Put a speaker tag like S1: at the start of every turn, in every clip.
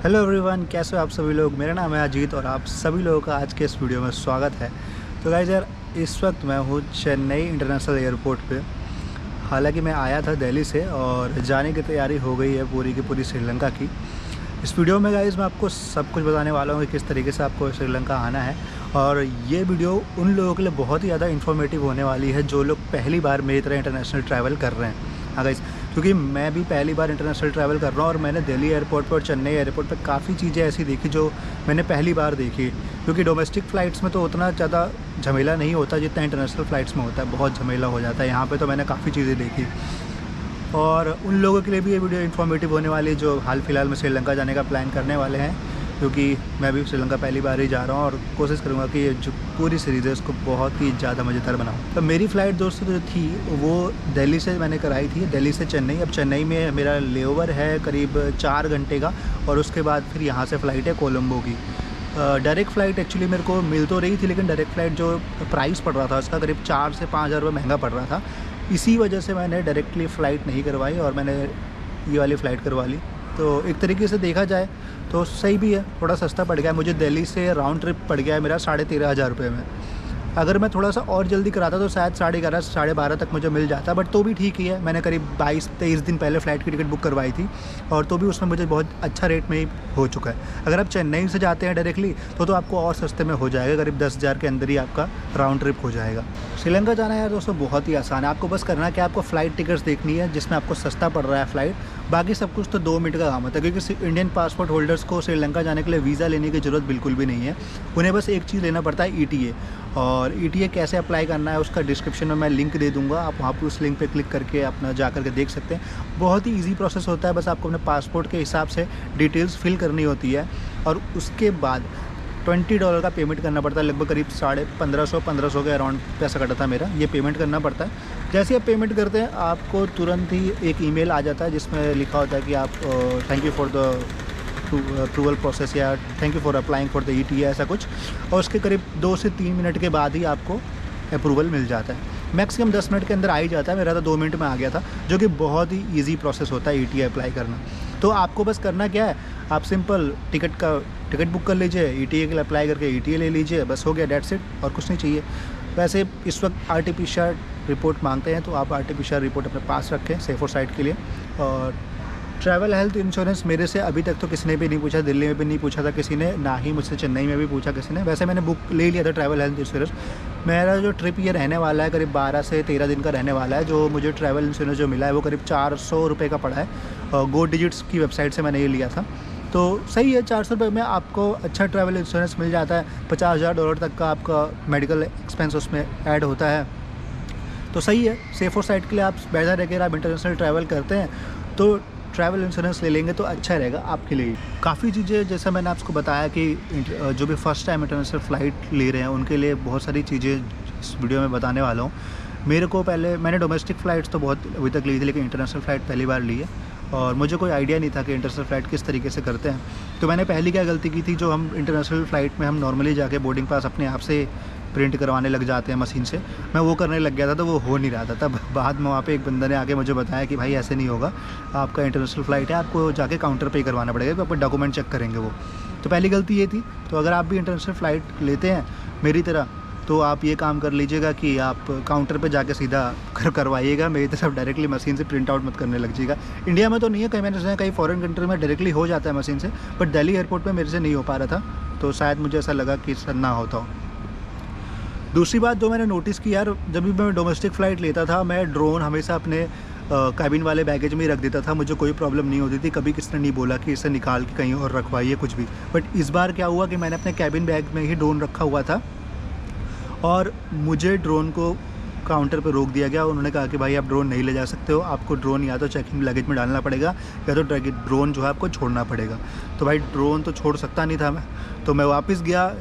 S1: Hello everyone, कैसे हो आप सभी लोग। मेरा नाम है अजीत और आप सभी लोगों का आज के इस वीडियो में स्वागत है। तो गाइस यार, इस वक्त मैं हूँ चेन्नई इंटरनेशनल एयरपोर्ट पे। हालांकि मैं आया था दिल्ली से और जाने की तैयारी हो गई है पूरी की पूरी श्रीलंका की। इस वीडियो में गाइस मैं आपको सब कुछ बताने वाला हूँ कि किस तरीके से आपको श्रीलंका आना है। और ये वीडियो उन लोगों के लिए बहुत ही ज़्यादा इन्फॉर्मेटिव होने वाली है जो लोग पहली बार मेरी तरह इंटरनेशनल ट्रैवल कर रहे हैं। हाँ गाइस, क्योंकि मैं भी पहली बार इंटरनेशनल ट्रैवल कर रहा हूँ और मैंने दिल्ली एयरपोर्ट पर और चेन्नई एयरपोर्ट पर काफ़ी चीज़ें ऐसी देखी जो मैंने पहली बार देखी। क्योंकि डोमेस्टिक फ़्लाइट्स में तो उतना ज़्यादा झमेला नहीं होता जितना इंटरनेशनल फ़्लाइट्स में होता है, बहुत झमेला हो जाता है। यहाँ पे तो मैंने काफ़ी चीज़ें देखी और उन लोगों के लिए भी ये वीडियो इन्फॉर्मेटिव होने वाली है जो हाल फिलहाल में श्रीलंका जाने का प्लान करने वाले हैं। क्योंकि मैं भी श्रीलंका पहली बार ही जा रहा हूँ और कोशिश करूँगा कि ये जो पूरी सीरीज़ है उसको बहुत ही ज़्यादा मज़ेदार बनाऊँ। तो मेरी फ़्लाइट दोस्तों जो थी वो दिल्ली से मैंने कराई थी, दिल्ली से चेन्नई। अब चेन्नई में मेरा लेओवर है करीब 4 घंटे का और उसके बाद फिर यहाँ से फ़्लाइट है कोलंबो की। डायरेक्ट फ़्लाइट एक्चुअली मेरे को मिल तो रही थी, लेकिन डायरेक्ट फ़्लाइट जो प्राइस पड़ रहा था उसका करीब 4 से 5 हज़ार रुपये महंगा पड़ रहा था। इसी वजह से मैंने डायरेक्टली फ़्लाइट नहीं करवाई और मैंने ये वाली फ़्लाइट करवा ली। तो एक तरीके से देखा जाए तो सही भी है, थोड़ा सस्ता पड़ गया। मुझे दिल्ली से राउंड ट्रिप पड़ गया है मेरा 13,500 रुपये में। अगर मैं थोड़ा सा और जल्दी कराता तो शायद 11:30 साढ़े 12 तक मुझे मिल जाता, बट तो भी ठीक ही है। मैंने करीब 22-23 दिन पहले फ़्लाइट की टिकट बुक करवाई थी और तो भी उसमें मुझे बहुत अच्छा रेट में ही हो चुका है। अगर आप चेन्नई से जाते हैं डायरेक्टली तो आपको और सस्ते में हो जाएगा, करीब 10,000 के अंदर ही आपका राउंड ट्रिप हो जाएगा। श्रीलंका जाना है दोस्तों बहुत ही आसान है। आपको बस करना है कि आपको फ़्लाइट टिकट्स देखनी है जिसमें आपको सस्ता पड़ रहा है फ़्लाइट। बाकी सब कुछ तो 2 मिनट का काम होता है, क्योंकि इंडियन पासपोर्ट होल्डर्स को श्रीलंका जाने के लिए वीज़ा लेने की ज़रूरत बिल्कुल भी नहीं है। उन्हें बस एक चीज़ लेना पड़ता है, ETA। और ETA कैसे अप्लाई करना है उसका डिस्क्रिप्शन में मैं लिंक दे दूँगा, आप वहाँ पर उस लिंक पे क्लिक करके अपना जा करके देख सकते हैं। बहुत ही ईजी प्रोसेस होता है, बस आपको अपने पासपोर्ट के हिसाब से डिटेल्स फिल करनी होती है और उसके बाद $20 का पेमेंट करना पड़ता है। लगभग करीब 1500 के अराउंड पैसा कटा था मेरा। ये पेमेंट करना पड़ता है। जैसे आप पेमेंट करते हैं आपको तुरंत ही एक ईमेल आ जाता है जिसमें लिखा होता है कि आप thank you for the approval process या thank you for applying for the ETA ऐसा कुछ। और उसके करीब 2 से 3 मिनट के बाद ही आपको अप्रूवल मिल जाता है। मैक्सिमम 10 मिनट के अंदर आ ही जाता है। मेरा तो 2 मिनट में आ गया था, जो कि बहुत ही ईजी प्रोसेस होता है ETA अप्लाई करना। तो आपको बस करना क्या है, आप सिंपल टिकट बुक कर लीजिए, ETA के लिए अप्लाई करके ETA ले लीजिए, बस हो गया, डेट्स इट, और कुछ नहीं चाहिए। वैसे इस वक्त RT-PCR रिपोर्ट मांगते हैं तो आप RT-PCR रिपोर्ट अपने पास रखें सेफ साइड के लिए। और ट्रैवल हेल्थ इंश्योरेंस मेरे से अभी तक तो किसी ने भी नहीं पूछा, दिल्ली में भी नहीं पूछा था किसी ने, ना ही मुझसे चेन्नई में भी पूछा किसी ने। वैसे मैंने बुक ले लिया था ट्रैवल हेल्थ इंश्योरेंस। मेरा जो ट्रिप ये रहने वाला है करीब 12 से 13 दिन का रहने वाला है। जो मुझे ट्रैवल इंश्योरेंस जो मिला है वो करीब 400 रुपये का पड़ा है। गो डिजिट्स की वेबसाइट से मैंने ये लिया था। तो सही है, 400 रुपये में आपको अच्छा ट्रैवल इंश्योरेंस मिल जाता है। $50,000 तक का आपका मेडिकल एक्सपेंस उसमें ऐड होता है। तो सही है, सेफ और साइड के लिए आप बेहतर है कि आप इंटरनेशनल ट्रैवल करते हैं तो ट्रैवल इंश्योरेंस ले लेंगे तो अच्छा रहेगा आपके लिए। काफ़ी चीज़ें जैसा मैंने आपको बताया कि जो भी फ़र्स्ट टाइम इंटरनेशनल फ़्लाइट ले रहे हैं उनके लिए बहुत सारी चीज़ें इस वीडियो में बताने वाला हूँ। मेरे को मैंने डोमेस्टिक फ़्लाइट्स तो बहुत अभी तक ली थी, लेकिन इंटरनेशनल फ़्लाइट पहली बार ली है और मुझे कोई आइडिया नहीं था कि इंटरनेशनल फ़्लाइट किस तरीके से करते हैं। तो मैंने पहली क्या गलती की थी, जो हम इंटरनेशनल फ़्लाइट में हम नॉर्मली जाके बोर्डिंग पास अपने आप से प्रिंट करवाने लग जाते हैं मशीन से, मैं वो करने लग गया था तो वो हो नहीं रहा था। तब बाद में वहाँ पे एक बंदे ने आके मुझे बताया कि भाई ऐसे नहीं होगा, आपका इंटरनेशनल फ़्लाइट है, आपको जाके काउंटर पे ही करवाना पड़ेगा, तो आपको डॉक्यूमेंट चेक करेंगे वो। तो पहली गलती ये थी। तो अगर आप भी इंटरनेशनल फ़्लाइट लेते हैं मेरी तरह तो आप ये काम कर लीजिएगा कि आप काउंटर पे जाके सीधा करवाइएगा। मेरी तरफ डायरेक्टली मशीन से प्रिंट आउट मत करने लग जाइएगा। इंडिया में तो नहीं है, कहीं मैंने सुना है कहीं फ़ॉरेन कंट्री में डायरेक्टली हो जाता है मशीन से, बट दिल्ली एयरपोर्ट में मेरे से नहीं हो पा रहा था, तो शायद मुझे ऐसा लगा कि ना होता हो। दूसरी बात जो मैंने नोटिस की यार, जब भी मैं डोमेस्टिक फ़्लाइट लेता था मैं ड्रोन हमेशा अपने कैबिन वाले बैगेज में ही रख देता था। मुझे कोई प्रॉब्लम नहीं होती थी, कभी किसी ने नहीं बोला कि इसे निकाल के कहीं और रखवाइए कुछ भी। बट इस बार क्या हुआ कि मैंने अपने कैबिन बैग में ही ड्रोन रखा हुआ था और मुझे ड्रोन को काउंटर पे रोक दिया गया। उन्होंने कहा कि भाई आप ड्रोन नहीं ले जा सकते हो, आपको ड्रोन या तो चेकिंग लगेज में डालना पड़ेगा या तो ड्रोन जो है आपको छोड़ना पड़ेगा। तो भाई ड्रोन तो छोड़ सकता नहीं था मैं, तो मैं वापस गया।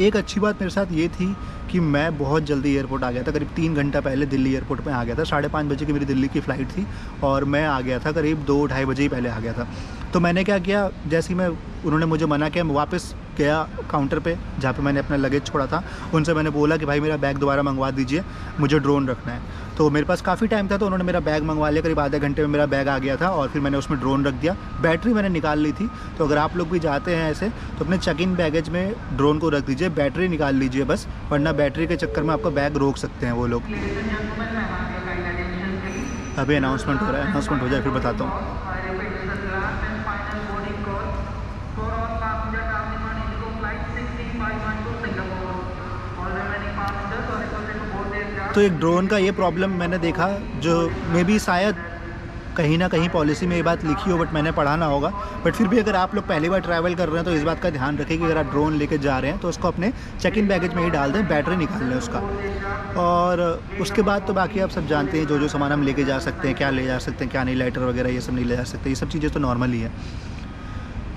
S1: एक अच्छी बात मेरे साथ ये थी कि मैं बहुत जल्दी एयरपोर्ट आ गया था, करीब 3 घंटा पहले दिल्ली एयरपोर्ट में आ गया था। 5:30 बजे की मेरी दिल्ली की फ़्लाइट थी और मैं आ गया था करीब 2-2:30 बजे ही पहले आ गया था। तो मैंने क्या किया, जैसे ही उन्होंने मुझे मना किया, मैं वापस गया काउंटर पे जहाँ पे मैंने अपना लगेज छोड़ा था, उनसे मैंने बोला कि भाई मेरा बैग दोबारा मंगवा दीजिए, मुझे ड्रोन रखना है। तो मेरे पास काफ़ी टाइम था, तो उन्होंने मेरा बैग मंगवा लिया, करीब आधे घंटे में मेरा बैग आ गया था और फिर मैंने उसमें ड्रोन रख दिया। बैटरी मैंने निकाल ली थी, तो अगर आप लोग भी जाते हैं ऐसे तो अपने चेक इन बैगेज में ड्रोन को रख दीजिए, बैटरी निकाल लीजिए बस, वरना बैटरी के चक्कर में आपका बैग रोक सकते हैं वो लोग। अभी अनाउंसमेंट हो रहा है, अनाउंसमेंट हो जाए फिर बताता हूँ। तो एक ड्रोन का ये प्रॉब्लम मैंने देखा, जो मे बी शायद कहीं ना कहीं पॉलिसी में ये बात लिखी हो, बट मैंने पढ़ा ना होगा। बट फिर भी अगर आप लोग पहली बार ट्रैवल कर रहे हैं तो इस बात का ध्यान रखें कि अगर आप ड्रोन लेके जा रहे हैं तो उसको अपने चेक इन बैगेज में ही डाल दें, बैटरी निकाल लें उसका। और उसके बाद तो बाकी आप सब जानते हैं, जो जो सामान हम लेके जा सकते हैं, क्या ले जा सकते हैं क्या नहीं, लाइटर वगैरह ये सब नहीं ले जा सकते, ये सब चीज़ें तो नॉर्मल ही है।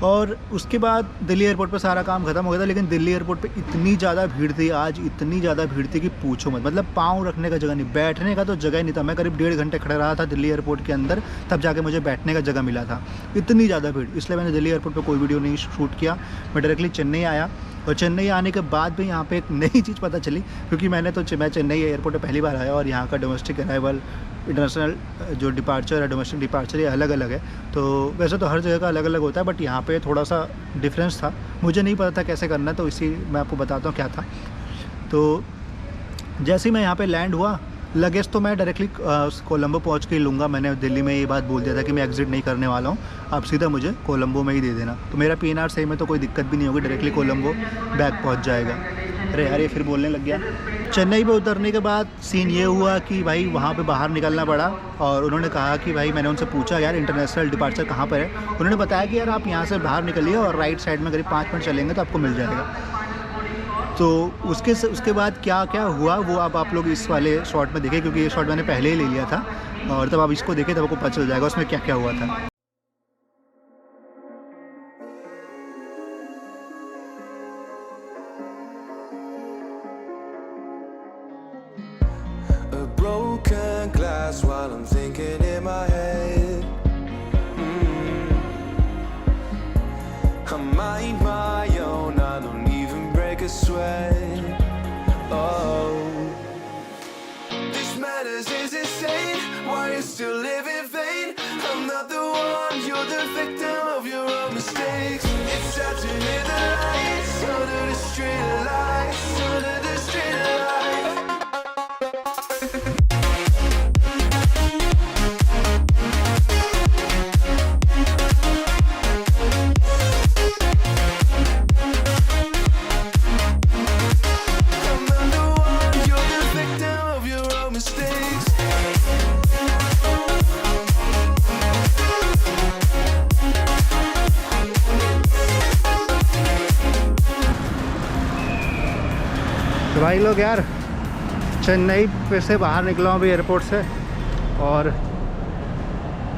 S1: और उसके बाद दिल्ली एयरपोर्ट पर सारा काम ख़त्म हो गया था, लेकिन दिल्ली एयरपोर्ट पे इतनी ज़्यादा भीड़ थी आज, इतनी ज़्यादा भीड़ थी कि पूछो मत। मतलब पाँव रखने का जगह नहीं, बैठने का तो जगह ही नहीं था। मैं करीब 1.5 घंटे खड़ा रहा था दिल्ली एयरपोर्ट के अंदर, तब जाके मुझे बैठने का जगह मिला था। इतनी ज़्यादा भीड़, इसलिए मैंने दिल्ली एयरपोर्ट पर कोई वीडियो नहीं शूट किया। मैं डायरेक्टली चेन्नई आया, और चेन्नई आने के बाद भी यहाँ पे एक नई चीज़ पता चली, क्योंकि मैं चेन्नई एयरपोर्ट पर पहली बार आया, और यहाँ का डोमेस्टिक अराइवल, इंटरनेशनल जो डिपार्चर है, डोमेस्टिक डिपार्चर, ये अलग अलग है। तो वैसे तो हर जगह का अलग अलग होता है, बट यहाँ पे थोड़ा सा डिफरेंस था, मुझे नहीं पता था कैसे करना है, तो इसी मैं आपको बताता हूँ क्या था। तो जैसे ही मैं यहाँ पे लैंड हुआ, लगेज तो मैं डायरेक्टली कोलंबो पहुँच के ही लूँगा। मैंने दिल्ली में ये बात बोल दिया था कि मैं एग्जिट नहीं करने वाला हूँ, आप सीधा मुझे कोलंबो में ही दे देना। तो मेरा PNR सही में तो कोई दिक्कत भी नहीं होगी, डायरेक्टली कोलंबो बैग पहुँच जाएगा। अरे यार ये फिर बोलने लग गया। चेन्नई पे उतरने के बाद सीन ये हुआ कि भाई वहाँ पे बाहर निकलना पड़ा, और उन्होंने कहा कि भाई, मैंने उनसे पूछा यार इंटरनेशनल डिपार्चर कहाँ पर है। उन्होंने बताया कि यार आप यहाँ से बाहर निकलिए और राइट साइड में करीब 5 मिनट चलेंगे तो आपको मिल जाएगा। तो उसके बाद क्या क्या हुआ वो अब आप लोग इस वाले शॉट में देखें, क्योंकि ये शॉट मैंने पहले ही ले लिया था, और तब आप इसको देखें तब आपको पता चल जाएगा उसमें क्या क्या हुआ था।
S2: Broken glass while I'm thinking in my head. I mind my own, I don't even break a sweat. Oh, this madness is insane. Why you still live in vain? I'm not the one, you're the victim of your own mistakes. It's sad to hear the lights under the street lights, under the street lights.
S1: तो भाई लोग यार, चेन्नई पे से बाहर निकला हूँ अभी एयरपोर्ट से, और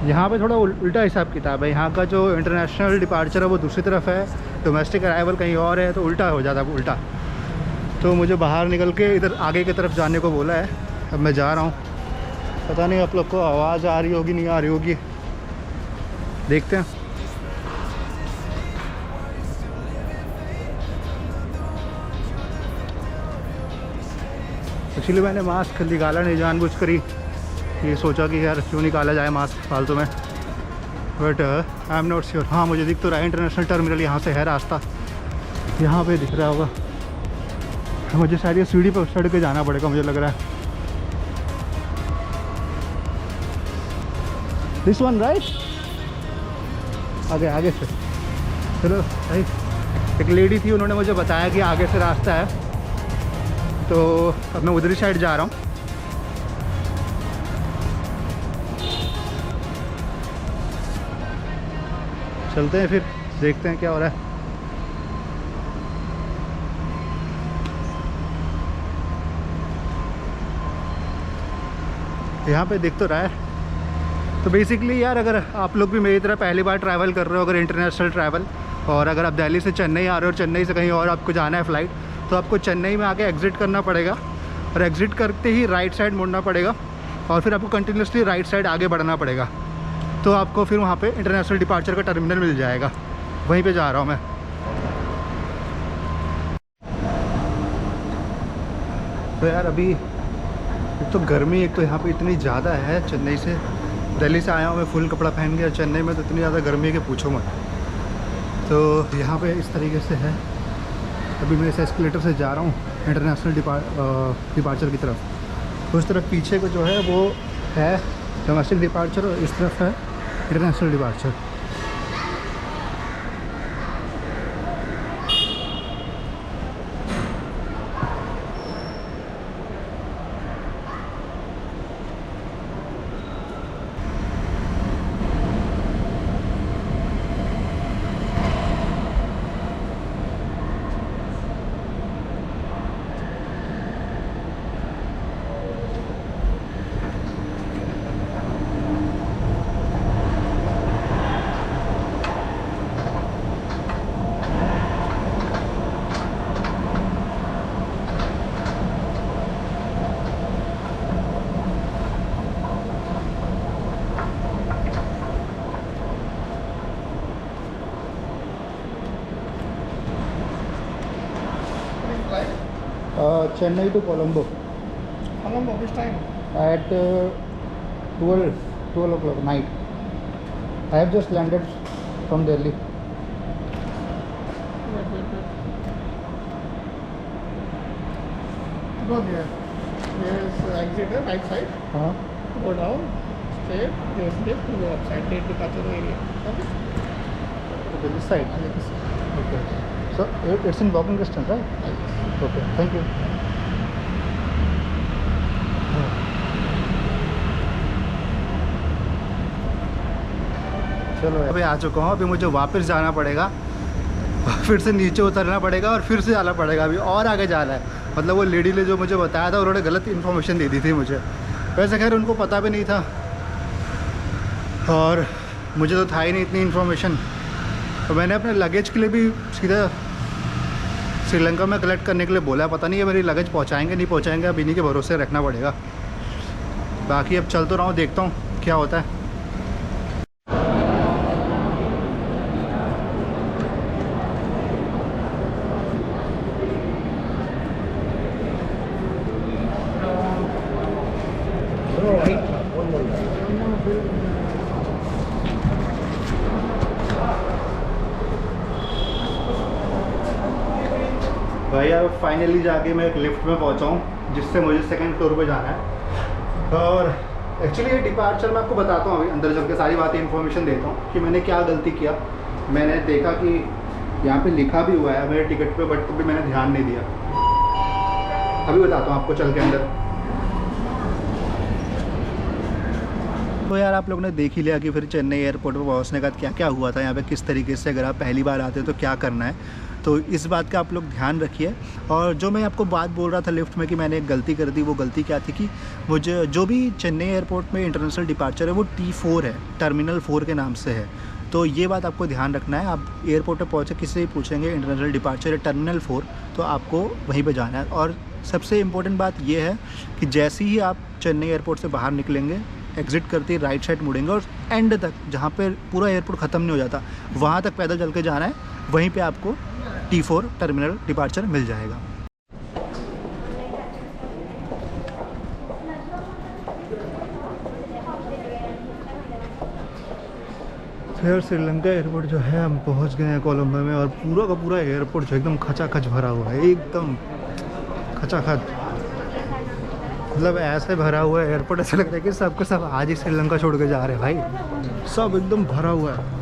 S1: यहाँ पे थोड़ा उल्टा हिसाब किताब है। यहाँ का जो इंटरनेशनल डिपार्चर है वो दूसरी तरफ है, डोमेस्टिक अराइवल कहीं और है, तो उल्टा हो जाता है उल्टा। तो मुझे बाहर निकल के इधर आगे की तरफ जाने को बोला है, अब मैं जा रहा हूँ। पता नहीं आप लोग को आवाज़ आ रही होगी नहीं आ रही होगी, देखते हैं। इसलिए मैंने मास्क निकाला नहीं जानबूझ कर ही, ये सोचा कि यार क्यों निकाला जाए मास्क फालतू में, but I am not sure. हाँ मुझे दिख तो रहा है इंटरनेशनल टर्मिनल, यहाँ से है रास्ता, यहाँ पे दिख रहा होगा। मुझे शायद ये सीढ़ी पर चढ़ के जाना पड़ेगा, मुझे लग रहा है। दिस वन राइट, आगे से चलो भाई। एक लेडी थी, उन्होंने मुझे बताया कि आगे से रास्ता है, तो अब मैं उधर ही साइड जा रहा हूँ। चलते हैं फिर, देखते हैं क्या हो रहा है। यहाँ पे दिख तो रहा है। तो बेसिकली यार, अगर आप लोग भी मेरी तरह पहली बार ट्रैवल कर रहे हो, अगर इंटरनेशनल ट्रैवल, और अगर आप दिल्ली से चेन्नई आ रहे हो और चेन्नई से कहीं और आपको जाना है फ़्लाइट, तो आपको चेन्नई में आके एग्ज़िट करना पड़ेगा, और एग्ज़िट करते ही राइट साइड मुड़ना पड़ेगा, और फिर आपको कंटिन्यूसली राइट साइड आगे बढ़ना पड़ेगा। तो आपको फिर वहाँ पे इंटरनेशनल डिपार्चर का टर्मिनल मिल जाएगा, वहीं पे जा रहा हूँ मैं। तो यार अभी एक तो गर्मी, एक तो यहाँ पे इतनी ज़्यादा है। चेन्नई से, दिल्ली से आया हूँ मैं फुल कपड़ा पहन के, और चेन्नई में तो इतनी ज़्यादा गर्मी है कि पूछो मत। तो यहाँ पे इस तरीके से है। अभी मैं इस एस्केलेटर से जा रहा हूँ इंटरनेशनल डिपार्चर की तरफ। उस तरफ पीछे को जो है वो है डोमेस्टिक डिपार्चर, और इस तरफ है international departure. Chennai to Colombo.
S3: Colombo, which time?
S1: At 12 o'clock night. I have just landed from Delhi.
S3: Wait. Go there. There's exit right side. Go down. Straight. There's lift to go upside. Take departure area. Okay.
S1: Okay, this side.
S3: Yes.
S1: Okay. So it's in walking distance, right? Okay. Thank you. चलो अभी आ चुका हूँ। अभी मुझे वापस जाना पड़ेगा, फिर से नीचे उतरना पड़ेगा और फिर से जाना पड़ेगा। अभी और आगे जाना है। मतलब वो लेडी ने जो मुझे बताया था उन्होंने गलत इन्फॉर्मेशन दे दी थी मुझे। वैसे खैर उनको पता भी नहीं था और मुझे तो था ही नहीं इतनी इन्फॉर्मेशन। तो मैंने अपने लगेज के लिए भी सीधा श्रीलंका में कलेक्ट करने के लिए बोला। पता नहीं है मेरी लगेज पहुँचाएँगे नहीं पहुँचाएँगे, अब इन्हीं के भरोसे रखना पड़ेगा। बाकी अब चल तो रहा हूँ, देखता हूँ क्या होता है। भाई अब फाइनली जाके मैं एक लिफ्ट में पहुंचा हूँ जिससे मुझे सेकंड फ्लोर पे जाना है। और एक्चुअली ये डिपार्चर मैं आपको बताता हूँ, अभी अंदर चल के सारी बातें इन्फॉर्मेशन देता हूँ कि मैंने क्या गलती किया। मैंने देखा कि यहाँ पे लिखा भी हुआ है मेरे टिकट पे, बट तो भी मैंने ध्यान नहीं दिया। अभी बताता हूँ आपको चल के अंदर। तो यार आप लोगों ने देख ही लिया कि फिर चेन्नई एयरपोर्ट पर पहुँचने का क्या क्या हुआ था यहाँ पे, किस तरीके से अगर आप पहली बार आते हो तो क्या करना है। तो इस बात का आप लोग ध्यान रखिए। और जो मैं आपको बात बोल रहा था लिफ्ट में कि मैंने एक गलती कर दी, वो गलती क्या थी कि मुझे जो भी चेन्नई एयरपोर्ट में इंटरनेशनल डिपार्चर है वो T4 है, टर्मिनल 4 के नाम से है। तो ये बात आपको ध्यान रखना है। आप एयरपोर्ट पर पहुँचे किसी से भी पूछेंगे इंटरनेशनल डिपार्चर है टर्मिनल 4, तो आपको वहीं पर जाना है। और सबसे इम्पोर्टेंट बात ये है कि जैसे ही आप चेन्नई एयरपोर्ट से बाहर निकलेंगे, एग्ज़िट करते ही राइट साइड मुड़ेंगे और एंड तक जहाँ पे पूरा एयरपोर्ट ख़त्म नहीं हो जाता वहाँ तक पैदल चल के जाना है। वहीं पे आपको T4 टर्मिनल डिपार्चर मिल जाएगा। फिर श्रीलंका एयरपोर्ट जो है हम पहुँच गए हैं कोलंबो में, और पूरा का पूरा एयरपोर्ट जो एकदम खचाखच भरा हुआ है, एकदम खचाखच। मतलब ऐसे भरा हुआ है एयरपोर्ट, ऐसा लगता है कि सबको सब आज ही श्रीलंका छोड़ के जा रहे हैं भाई। सब एकदम भरा हुआ है।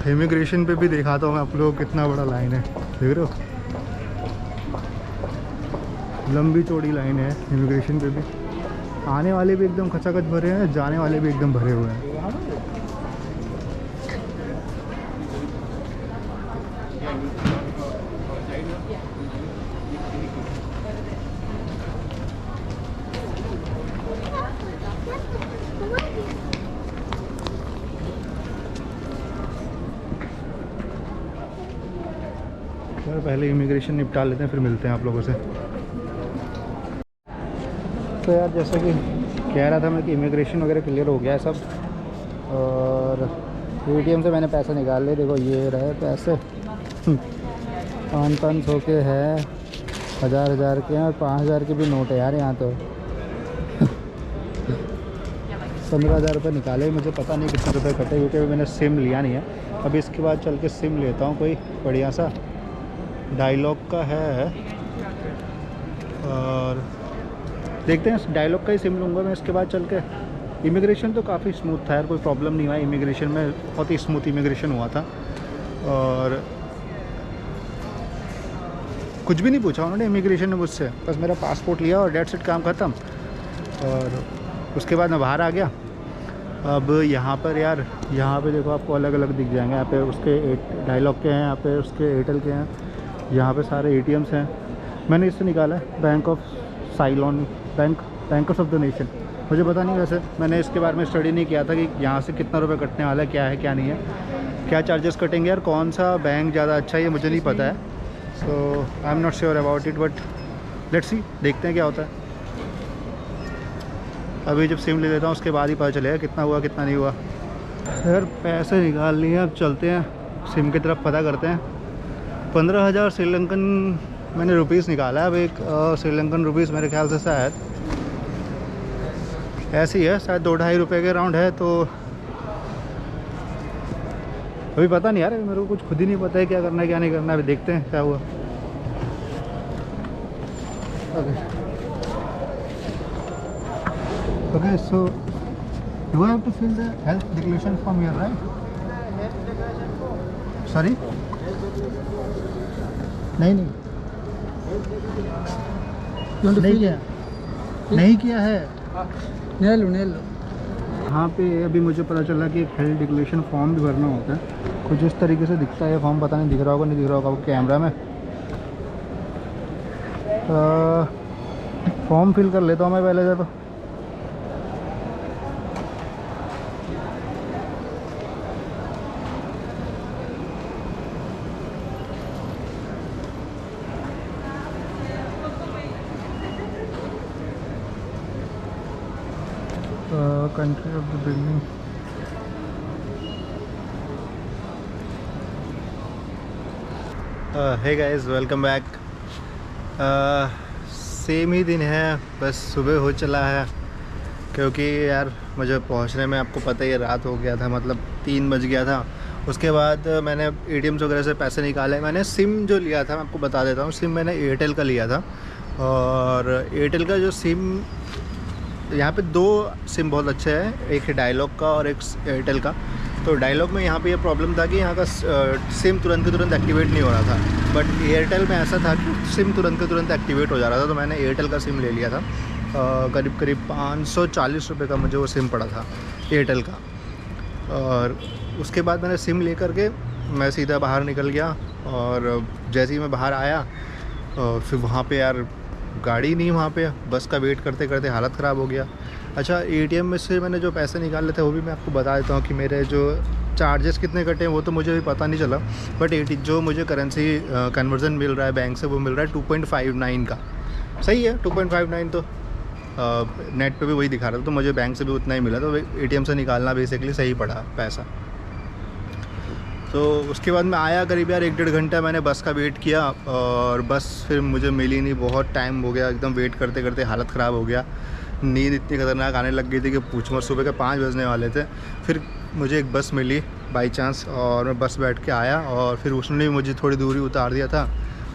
S1: इमिग्रेशन पे भी दिखाता हूँ मैं आप लोगों को, कितना बड़ा लाइन है देख रहे हो। लंबी चौड़ी लाइन है इमिग्रेशन पे भी। आने वाले भी एकदम खचाखच भरे हैं, जाने वाले भी एकदम भरे हुए हैं। पहले इमिग्रेशन निपटा लेते हैं, फिर मिलते हैं आप लोगों से। तो यार जैसा कि कह रहा था मैं कि इमिग्रेशन वगैरह क्लियर हो गया है सब, और ATM से मैंने पैसे निकाल लिए। देखो ये रहे पैसे 500 के है, 1000 के हैं और 5000 के भी नोट है यार यहाँ तो। 15,000 रुपये निकाले, मुझे पता नहीं कितने रुपए कटे क्योंकि अभी मैंने सिम लिया नहीं है। अभी इसके बाद चल के सिम लेता हूँ कोई बढ़िया सा, डायलॉग का है और देखते हैं डायलॉग का ही सिम लूँगा मैं इसके बाद चल के। इमिग्रेशन तो काफ़ी स्मूथ था यार, कोई प्रॉब्लम नहीं हुआ इमिग्रेशन में, बहुत ही स्मूथ इमिग्रेशन हुआ था और कुछ भी नहीं पूछा उन्होंने इमिग्रेशन ने मुझसे, बस मेरा पासपोर्ट लिया और डेट सेट काम ख़त्म। और उसके बाद मैं बाहर आ गया। अब यहाँ पर यार, यहाँ पे देखो आपको अलग अलग दिख जाएंगे। यहाँ पे उसके डायलॉग के हैं, यहाँ पे उसके एयरटेल के हैं, यहाँ पे सारे ATMs हैं। मैंने इससे निकाला है bank of साइलोन, bankers of the nation. मुझे पता नहीं, वैसे मैंने इसके बारे में स्टडी नहीं किया था कि यहाँ से कितना रुपये कटने वाला है, क्या है क्या नहीं है, क्या चार्जेस कटेंगे यार, कौन सा बैंक ज़्यादा अच्छा है ये मुझे नहीं पता है। So I am not sure about it, but let's see, देखते हैं क्या होता है। अभी जब सिम ले लेता हूँ उसके बाद ही पता चलेगा कितना हुआ कितना नहीं हुआ। यार पैसे निकाल लिए, अब चलते हैं सिम की तरफ, पता करते हैं। 15,000 श्रीलंकन मैंने रुपीस निकाला है। अब एक श्रीलंकन रुपीस मेरे ख्याल से शायद ऐसे ही है, शायद 2-2.5 रुपये के राउंड है। तो अभी पता नहीं यार, मेरे को कुछ खुद ही नहीं पता है क्या करना है क्या नहीं करना है। अभी देखते हैं क्या हुआ। Okay, so do I have to fill the health declaration form here, right? Sorry? नहीं नहीं किया है।
S3: नहीं लो।
S1: यहाँ पे अभी मुझे पता चला कि एक हेल्थ डिक्लेरेशन फॉर्म भी भरना होता है। कुछ इस तरीके से दिखता है फॉर्म, पता नहीं दिख रहा होगा नहीं दिख रहा होगा वो कैमरा में। फॉर्म फिल कर लेता हूँ मैं पहले जब। Country of the building, hey guys welcome back. Same ही दिन है, बस सुबह हो चला है क्योंकि यार मुझे पहुंचने में आपको पता ही है रात हो गया था, मतलब 3 बज गया था। उसके बाद मैंने ATMs वगैरह से पैसे निकाले। मैंने सिम जो लिया था मैं आपको बता देता हूँ, सिम मैंने एयरटेल का लिया था और एयरटेल का जो सिम, यहाँ पे 2 सिम बहुत अच्छे हैं, एक है डायलॉग का और एक एयरटेल का। तो डायलॉग में यहाँ पे ये प्रॉब्लम था कि यहाँ का सिम तुरंत के तुरंत एक्टिवेट नहीं हो रहा था, बट एयरटेल में ऐसा था कि सिम तुरंत के तुरंत एक्टिवेट हो जा रहा था। तो मैंने एयरटेल का सिम ले लिया था। करीब 540 रुपये का मुझे वो सिम पड़ा था एयरटेल का। और उसके बाद मैंने सिम ले करके मैं सीधा बाहर निकल गया और जैसे ही मैं बाहर आया फिर वहाँ पे यार गाड़ी नहीं, वहाँ पे बस का वेट करते करते हालत ख़राब हो गया। अच्छा, ATM में से मैंने जो पैसे निकाले थे वो भी मैं आपको बता देता हूँ कि मेरे जो चार्जेस कितने कटे हैं वो तो मुझे भी पता नहीं चला, बट जो मुझे करेंसी कन्वर्जन मिल रहा है बैंक से वो मिल रहा है 2.59 का। सही है 2.59, तो नेट पे भी वही दिखा रहा था, तो मुझे बैंक से भी उतना ही मिला। तो ATM से निकालना बेसिकली सही पड़ा पैसा। तो उसके बाद मैं आया, करीब यार 1-1.5 घंटा मैंने बस का वेट किया और बस फिर मुझे मिली नहीं। बहुत टाइम हो गया, एकदम वेट करते करते हालत ख़राब हो गया। नींद इतनी खतरनाक आने लग गई थी कि पूछ मत। सुबह के 5 बजने वाले थे। फिर मुझे एक बस मिली बाई चांस और मैं बस बैठ के आया और फिर उसने भी मुझे थोड़ी दूरी उतार दिया था।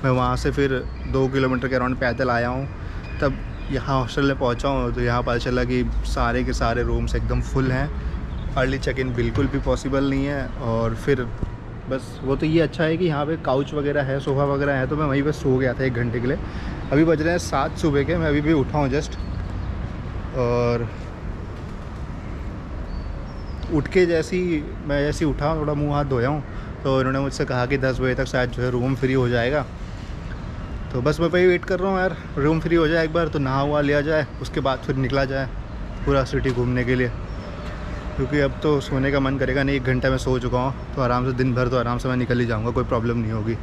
S1: मैं वहाँ से फिर 2 किलोमीटर के अराउंड पैदल आया हूँ। तब यहाँ हॉस्टल में पहुँचा हूँ तो यहाँ पता चला कि सारे के सारे रूम्स एकदम फुल हैं। अर्ली चेक इन बिल्कुल भी पॉसिबल नहीं है। और फिर बस वो तो ये अच्छा है कि यहाँ पे काउच वगैरह है, सोफ़ा वगैरह है, तो मैं वहीं पे सो गया था 1 घंटे के लिए। अभी बज रहे हैं 7 सुबह के, मैं अभी भी उठा हूँ जस्ट। और उठ के मैं जैसे उठा, थोड़ा मुंह हाथ धोया हूँ, तो इन्होंने मुझसे कहा कि 10 बजे तक शायद जो है रूम फ्री हो जाएगा। तो बस मैं वही वेट कर रहा हूँ यार, रूम फ्री हो जाए एक बार तो नहा हुआ लिया जाए, उसके बाद फिर निकला जाए पूरा सिटी घूमने के लिए। क्योंकि अब तो सोने का मन करेगा नहीं। 1 घंटा मैं सो चुका हूँ, तो आराम से दिन भर तो आराम से मैं निकल ही जाऊँगा, कोई प्रॉब्लम नहीं होगी।